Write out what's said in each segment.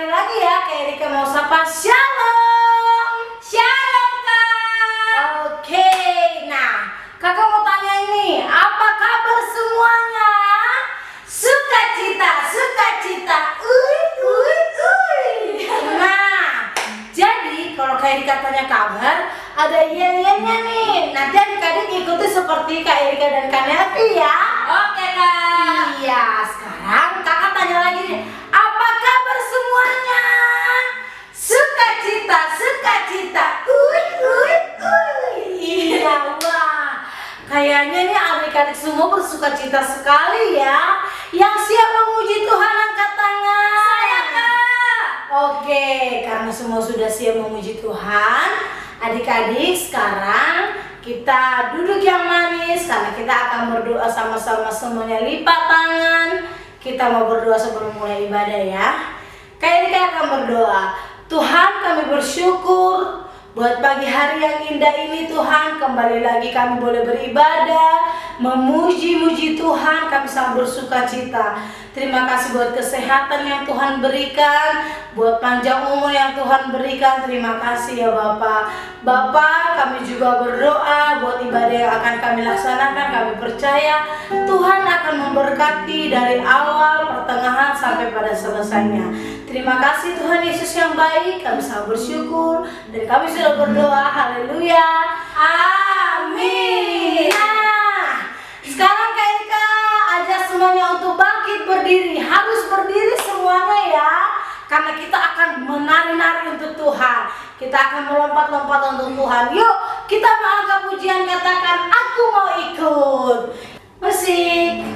kembali lagi ya, Kak Erika mau sapa shalom. Shalom Kak. Oke, nah kakak mau tanya ini, apa kabar semuanya? Sukacita, sukacita, Nah, jadi kalau Kak Erika tanya kabar, ada iya-iyanya nih. Nanti adik-adik ikuti seperti Kak Erika dan Kak Nelvi ya. Oke Kak. Iya, sekarang kakak tanya lagi nih, apa kabar semuanya? Sukacita, sukacita, Iya, wah. Kayaknya nih adik-adik semua bersukacita sekali ya. Yang siap memuji Tuhan angkat tangan. Saya Kak. Oke, karena semua sudah siap memuji Tuhan, adik-adik sekarang kita duduk yang manis karena kita akan berdoa sama-sama semuanya, lipat tangan. Kita mau berdoa sebelum mulai ibadah ya. Kayak kita akan berdoa. Tuhan, kami bersyukur buat pagi hari yang indah ini Tuhan. Kembali lagi kami boleh beribadah, memuji-muji Tuhan. Kami sangat bersuka cita. Terima kasih buat kesehatan yang Tuhan berikan, buat panjang umur yang Tuhan berikan. Terima kasih ya Bapak. Bapak, kami juga berdoa buat ibadah yang akan kami laksanakan. Kami percaya Tuhan akan memberkati dari awal, pertengahan sampai pada selesainya. Terima kasih Tuhan Yesus yang baik. Kami sangat bersyukur dan kami sudah berdoa. Haleluya. Amin. Nah, sekarang Kak Ika ajak semuanya untuk bangkit berdiri. Harus berdiri semuanya ya. Karena kita akan menari-nari untuk Tuhan. Kita akan melompat-lompat untuk Tuhan. Yuk, kita mengangkat pujian, katakan aku mau ikut. Musik.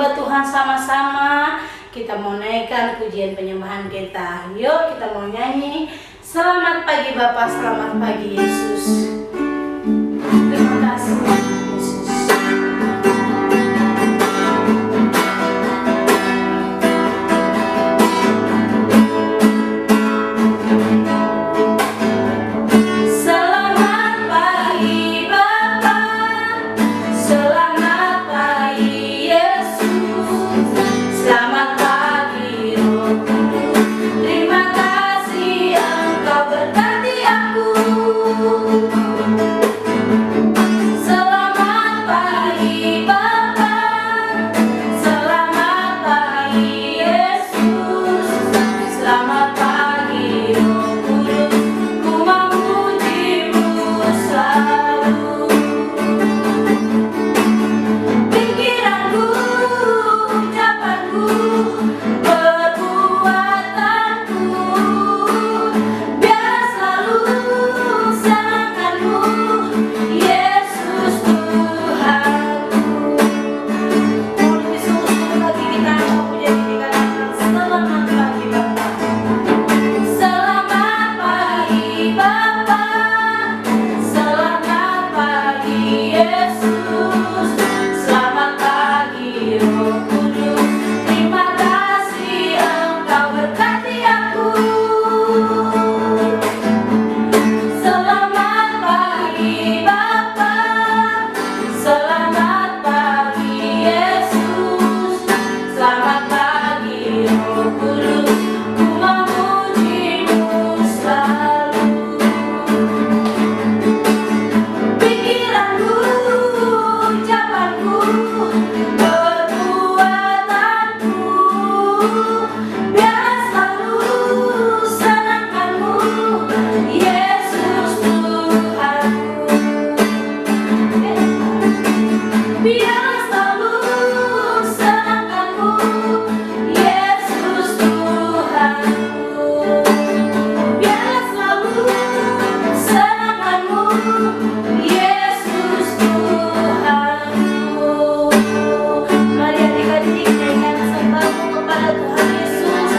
menyembah Tuhan sama-sama. Kita mau naikkan pujian penyembahan kita. Yuk kita mau nyanyi. Selamat pagi Bapa, selamat pagi Yesus. Terima kasih Tuhan Yesus. Selamat pagi Bapa, selamat pagi Yesus, selamat pagi Roh Kudus. Terima kasih Engkau berkati aku. Selamat pagi Bapa, selamat pagi Yesus, selamat pagi Roh Kudus. Ku memujimu selalu. Pikiranku, ucapanku, perbuatanku, biar selalu senangkanmu, Yesus Tuhanku. Mau lebih sungguh-sungguh lagi kita mau menjadikan selamat pagi Bapa. Selamat pagi Bapa, selamat pagi Yesus, selamat pagi Roh Kudus. Terima kasih Engkau berkati aku. Selamat pagi Bapa, selamat pagi Yesus, selamat pagi Roh Kudus. Ku memujimu selalu. Pikiranku, ucapanku, perbuatanku, biar selalu senangkanmu, Yesus Tuhanku. Biar selalu senangkanmu, Yesus Tuhanku. Biar selalu senangkanmu, Yesus Tuhanku. Mari adik-adik naikkan sembahmu kepada Tuhan Yesus.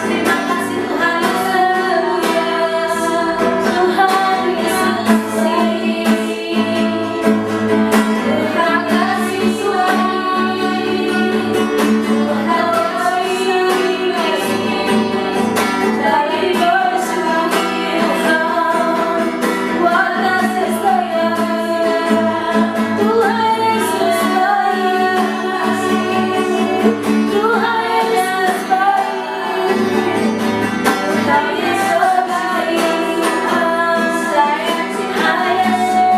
Terima kasih Tuhan Yesus. Tuhan Yesus. Terima kasih dari bersembunyi buat kasih sayang. Tuhan Yesus baik, Tuhan Yesus baik, Tuhan Yesus baik, saya cinta Yesus.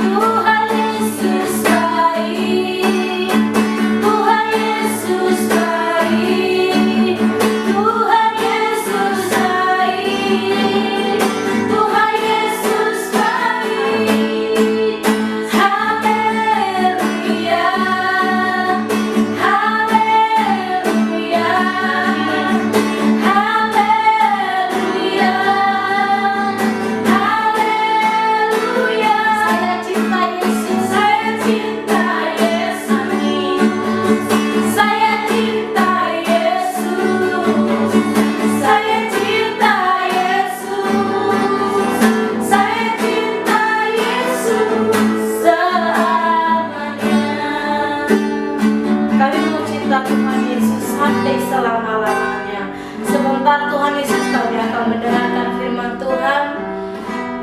Tuhan Yesus baik, Tuhan Yesus baik, Tuhan Yesus baik, Tuhan Yesus baik, Tuhan Yesus baik. Haleluya, haleluya, haleluya, haleluya. Saya cinta Yesus, saya cinta Yesus, saya cinta Yesus, saya cinta Yesus, saya cinta Yesus selamanya. Kami mau cinta Tuhan Yesus sampai selama-lamanya. Sebentar Tuhan Yesus kami akan mendengarkan firman Tuhan.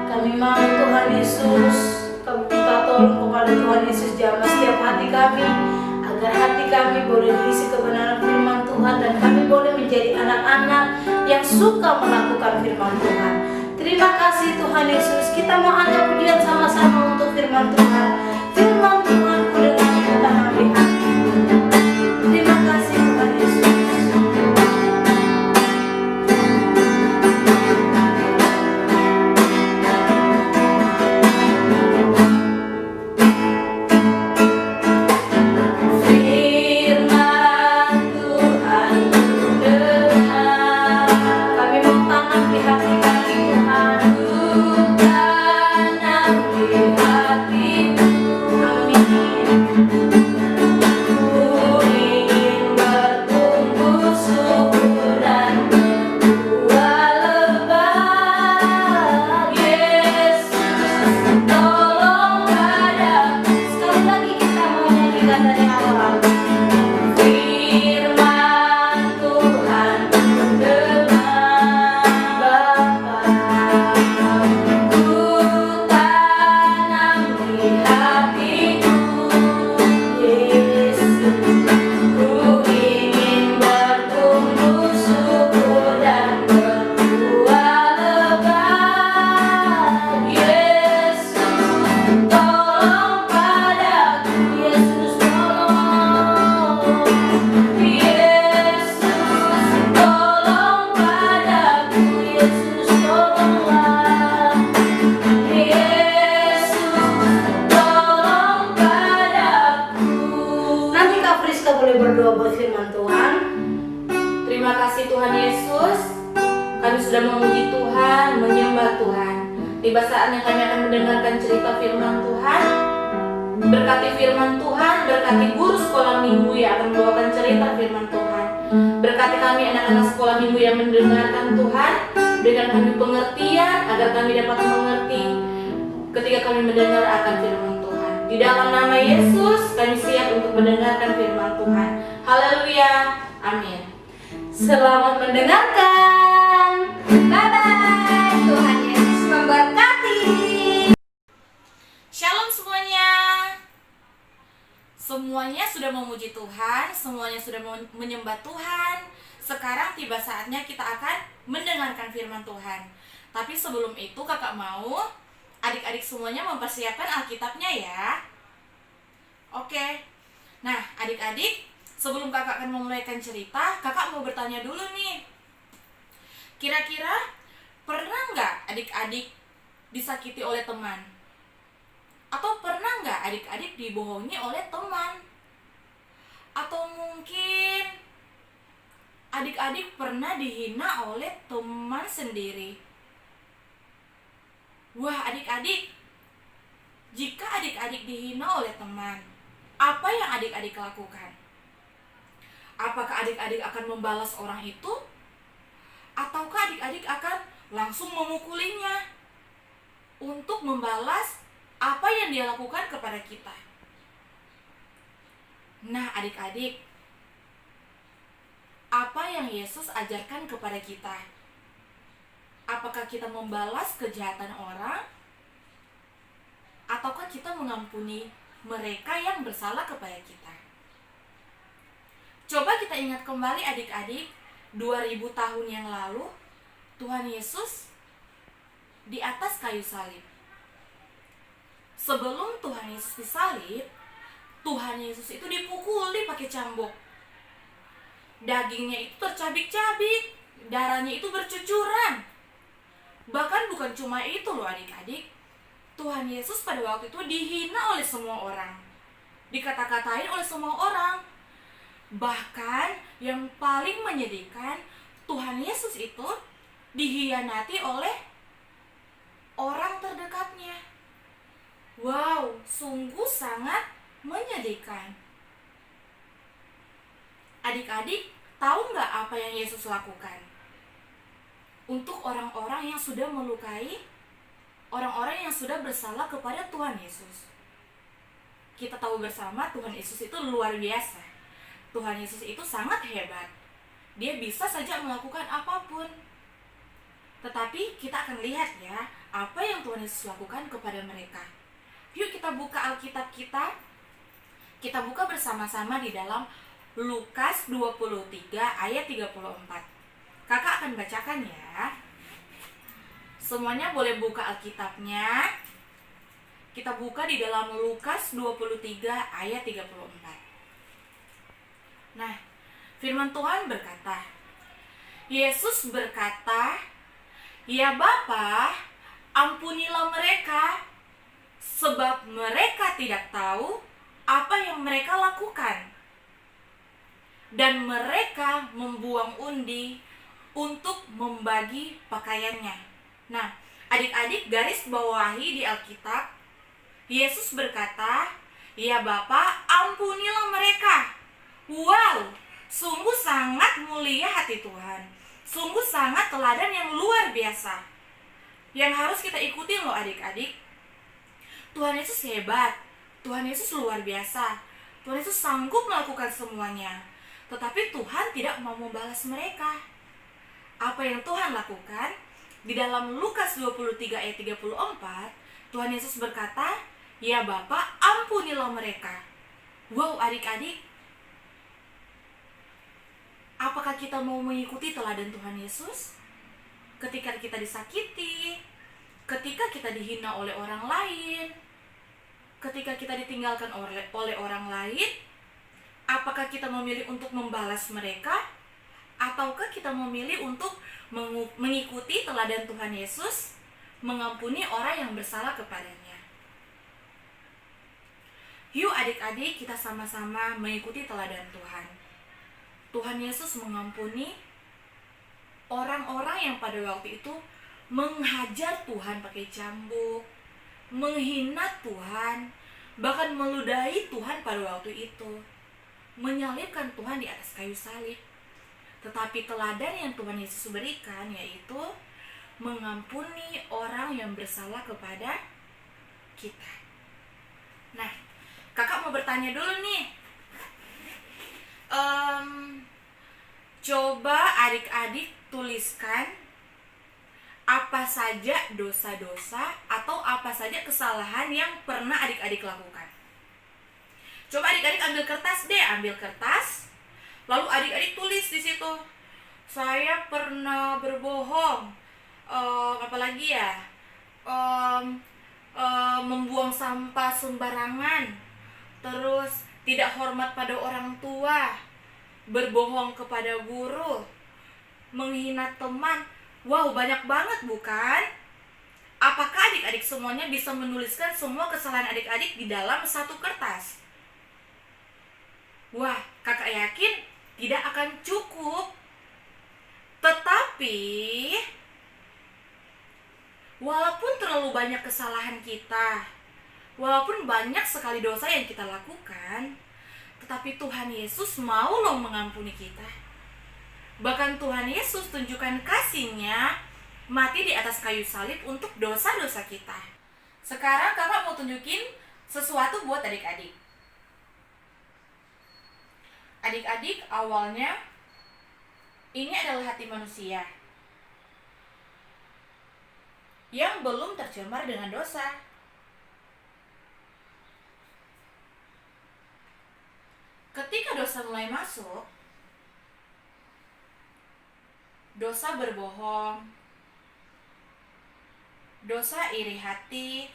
Kami mau Tuhan Yesus, kami minta tolong kepada Tuhan Yesus jamah setiap hati kami, agar hati kami boleh diisi kebenaran firman Tuhan dan kami boleh menjadi anak-anak yang suka melakukan firman Tuhan. Terima kasih Tuhan Yesus. Kita mau angkat pujian sama-sama untuk firman Tuhan. Firman Tuhan ku dengar ku tanam di hati. Terima kasih Tuhan Yesus. Kami sudah memuji Tuhan, menyembah Tuhan. Tiba saatnya kami akan mendengarkan cerita firman Tuhan. Berkati firman Tuhan, berkati guru sekolah minggu yang akan membawakan cerita firman Tuhan. Berkati kami anak-anak sekolah minggu yang mendengarkan Tuhan. Berikan kami pengertian agar kami dapat mengerti ketika kami mendengar akan firman Tuhan. Di dalam nama Yesus kami siap untuk mendengarkan firman Tuhan. Haleluya, amin. Selamat mendengarkan. Bye-bye, Tuhan Yesus memberkati. Shalom semuanya. Semuanya sudah memuji Tuhan, semuanya sudah menyembah Tuhan. Sekarang tiba saatnya kita akan mendengarkan firman Tuhan. Tapi sebelum itu kakak mau adik-adik semuanya mempersiapkan Alkitabnya ya. Oke. Nah, adik-adik, sebelum kakak akan memulaikan cerita, kakak mau bertanya dulu nih. Kira-kira pernah nggak adik-adik disakiti oleh teman? Atau pernah nggak adik-adik dibohongi oleh teman? Atau mungkin adik-adik pernah dihina oleh teman sendiri? Wah, adik-adik, jika adik-adik dihina oleh teman, apa yang adik-adik lakukan? Apakah adik-adik akan membalas orang itu? Ataukah adik-adik akan langsung memukulinya untuk membalas apa yang dia lakukan kepada kita? Nah, adik-adik, apa yang Yesus ajarkan kepada kita? Apakah kita membalas kejahatan orang? Ataukah kita mengampuni mereka yang bersalah kepada kita? Coba kita ingat kembali adik-adik, 2000 tahun yang lalu, Tuhan Yesus di atas kayu salib. Sebelum Tuhan Yesus disalib, Tuhan Yesus itu dipukuli pakai cambuk. Dagingnya itu tercabik-cabik, darahnya itu bercucuran. Bahkan bukan cuma itu loh adik-adik, Tuhan Yesus pada waktu itu dihina oleh semua orang, dikata-katain oleh semua orang. Bahkan yang paling menyedihkan, Tuhan Yesus itu dihianati oleh orang terdekatnya. Wow, sungguh sangat menyedihkan. Adik-adik, tahu nggak apa yang Yesus lakukan untuk orang-orang yang sudah melukai, orang-orang yang sudah bersalah kepada Tuhan Yesus? Kita tahu bersama Tuhan Yesus itu luar biasa. Tuhan Yesus itu sangat hebat. Dia bisa saja melakukan apapun. Tetapi kita akan lihat ya, apa yang Tuhan Yesus lakukan kepada mereka. Yuk kita buka Alkitab kita. Kita buka bersama-sama di dalam Lukas 23 ayat 34. Kakak akan bacakan ya. Semuanya boleh buka Alkitabnya. Kita buka di dalam Lukas 23 ayat 34. Nah, firman Tuhan berkata, Yesus berkata, "Ya Bapa, ampunilah mereka, sebab mereka tidak tahu apa yang mereka lakukan." Dan mereka membuang undi untuk membagi pakaiannya. Nah, adik-adik garis bawahi di Alkitab, Yesus berkata, "Ya Bapa, ampunilah mereka." Wow, sungguh sangat mulia hati Tuhan. Sungguh sangat teladan yang luar biasa, yang harus kita ikuti loh adik-adik. Tuhan Yesus hebat, Tuhan Yesus luar biasa, Tuhan Yesus sanggup melakukan semuanya. Tetapi Tuhan tidak mau membalas mereka. Apa yang Tuhan lakukan? Di dalam Lukas 23 ayat 34, Tuhan Yesus berkata, "Ya Bapa, ampunilah mereka." Wow adik-adik, apakah kita mau mengikuti teladan Tuhan Yesus? Ketika kita disakiti, ketika kita dihina oleh orang lain, ketika kita ditinggalkan oleh orang lain, apakah kita memilih untuk membalas mereka? Ataukah kita memilih untuk mengikuti teladan Tuhan Yesus, mengampuni orang yang bersalah kepadanya? Yuk adik-adik, kita sama-sama mengikuti teladan Tuhan. Tuhan Yesus mengampuni orang-orang yang pada waktu itu menghajar Tuhan pakai cambuk, menghina Tuhan, bahkan meludahi Tuhan pada waktu itu, menyalibkan Tuhan di atas kayu salib. Tetapi teladan yang Tuhan Yesus berikan yaitu mengampuni orang yang bersalah kepada kita. Nah, kakak mau bertanya dulu nih. Coba adik-adik tuliskan apa saja dosa-dosa atau apa saja kesalahan yang pernah adik-adik lakukan. Coba adik-adik ambil kertas, lalu adik-adik tulis di situ. Saya pernah berbohong, apalagi ya, membuang sampah sembarangan, terus tidak hormat pada orang tua, berbohong kepada guru, menghina teman. Wow, banyak banget bukan? Apakah adik-adik semuanya bisa menuliskan semua kesalahan adik-adik di dalam satu kertas? Wah, kakak yakin tidak akan cukup. Tetapi walaupun terlalu banyak kesalahan kita, walaupun banyak sekali dosa yang kita lakukan, tetapi Tuhan Yesus mau loh mengampuni kita. Bahkan Tuhan Yesus tunjukkan kasih-Nya mati di atas kayu salib untuk dosa-dosa kita. Sekarang kakak mau tunjukin sesuatu buat adik-adik. Adik-adik, awalnya ini adalah hati manusia yang belum tercemar dengan dosa. Ketika dosa mulai masuk, dosa berbohong, dosa iri hati,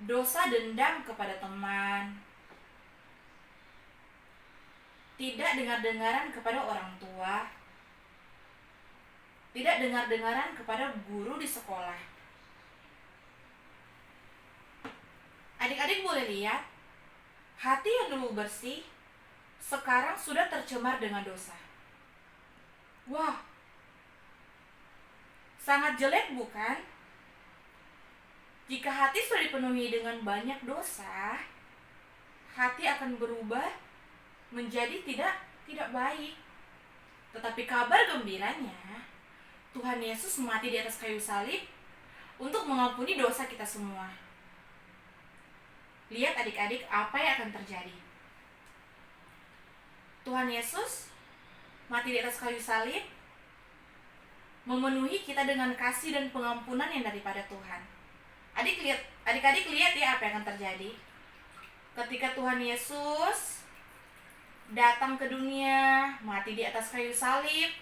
dosa dendam kepada teman, tidak dengar-dengaran kepada orang tua, tidak dengar-dengaran kepada guru di sekolah. Adik-adik boleh lihat, hati yang dulu bersih sekarang sudah tercemar dengan dosa. Wah, sangat jelek bukan? Jika hati sudah dipenuhi dengan banyak dosa, hati akan berubah menjadi tidak baik. Tetapi kabar gembiranya, Tuhan Yesus mati di atas kayu salib untuk mengampuni dosa kita semua. Lihat adik-adik apa yang akan terjadi. Tuhan Yesus mati di atas kayu salib, memenuhi kita dengan kasih dan pengampunan yang daripada Tuhan. Adik-adik lihat ya apa yang akan terjadi. Ketika Tuhan Yesus datang ke dunia, mati di atas kayu salib,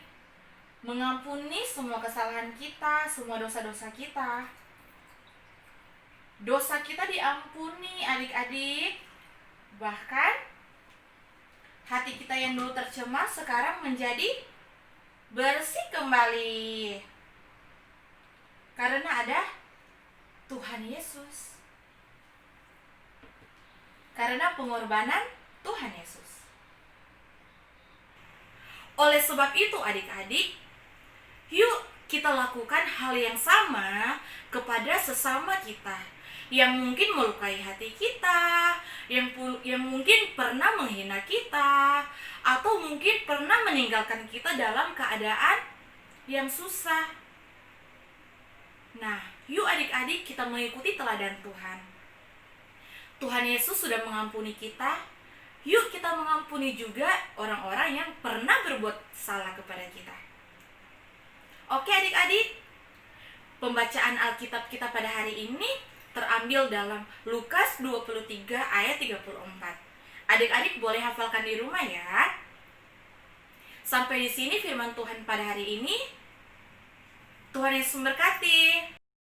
mengampuni semua kesalahan kita, semua dosa-dosa kita. Dosa kita diampuni adik-adik. Bahkan hati kita yang dulu tercemar sekarang menjadi bersih kembali. Karena ada Tuhan Yesus. Karena pengorbanan Tuhan Yesus. Oleh sebab itu adik-adik, yuk kita lakukan hal yang sama kepada sesama kita yang mungkin melukai hati kita, yang mungkin pernah menghina kita, atau mungkin pernah meninggalkan kita dalam keadaan yang susah. Nah, yuk adik-adik kita mengikuti teladan Tuhan. Tuhan Yesus sudah mengampuni kita, yuk kita mengampuni juga orang-orang yang pernah berbuat salah kepada kita. Oke adik-adik, pembacaan Alkitab kita pada hari ini terambil dalam Lukas 23 ayat 34. Adik-adik boleh hafalkan di rumah ya. Sampai di sini firman Tuhan pada hari ini. Tuhan Yesus memberkati.